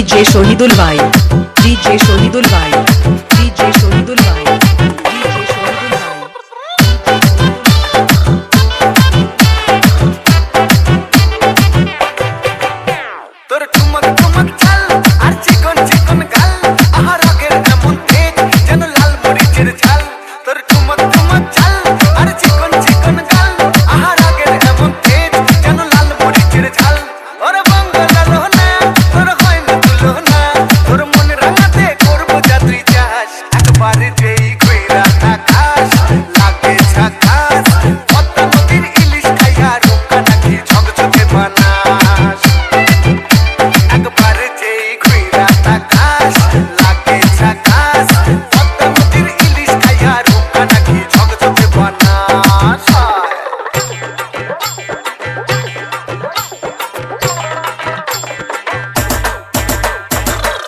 DJ Shahidul भाई, DJ Shahidul भाई, DJ Shahidul भाई, डीजे शहीदुल भाई। তোর ঠুমক ঠুমক চাল আর চিকন চিকন গাল আহার আগের এমন তেজ যেন লাল মরিচের ঝাল তোর ঠুমক ঠুমক চাল আর চিকন চিকন গাল আহার আগের এমন তেজ যেন লাল মরিচের ঝাল ওরে বাংলালো না তোর হয় না তুলো না তোর মন রাঙাতে করবো যা তুই চাস একবার যেই কইরা থাকাস লাগে ঝাকাস পদ্মা নদীর ইলিশ খাইয়া রোকা নাকি ঝকঝকে বানাস একবার যেই ঘুইরা তাকাস লাগে ঝাকাস পদ্মা নদীর ইলিশ খাইয়া রোকা নাকি ঝকঝকে বানাস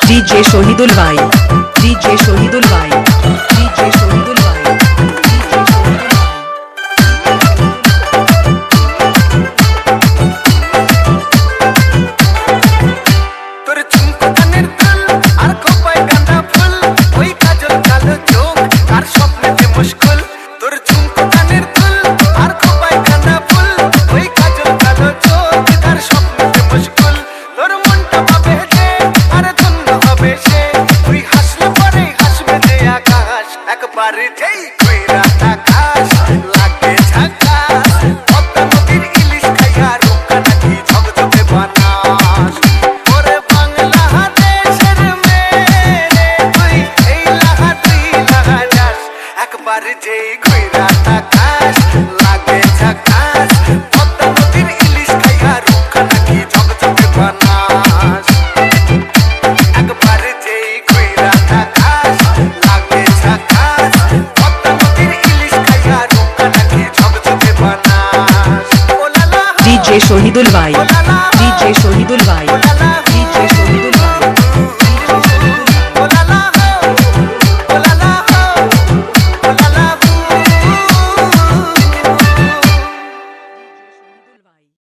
डीजे शहीदुल भाई, डीजे शहीदुल भाई, डीजे शहीदुल भाई, डीजे शहीदुल भाई। তোর ঝুমকো কানের দুল আর খোপায় গাঁদা ফুল ওই কাজল কালো চোখ আর স্বপ্নেতে মুশকুল তোর ঝুমকো কানের দুল আর খোপায় গাঁদা ফুল ওই কাজল কালো চোখ আর স্বপ্নেতে মুশকুল তোর মনটা পাবে যে আর ধন্য হবে সে তুই হাসলে পরে হাসবে যে আকাশ একবার যেই কইরা তাকাস লাগে ঝাকাস পদ্মা নদীর ইলিশ খাইয়া রোকা নাকি ঝকঝকে বানাস ওরে বাংলাদেশের মেয়ে তুই এই লাহা তুই লাহা যাস একবার যেই কইরা তাকাস লাগে ঝাকাস পদ্মা নদীর ইলিশ খাইয়া রোকা নাকি ঝকঝকে বানাস একবার যেই কইরা তাকাস লাগে ঝাকাস পদ্মা নদীর ইলিশ খাইয়া রোকা নাকি ঝকঝকে বানাস ও লালা डीजे शहीदुल भाई, डीजे शहीदुल भाई, डीजे शहीदुल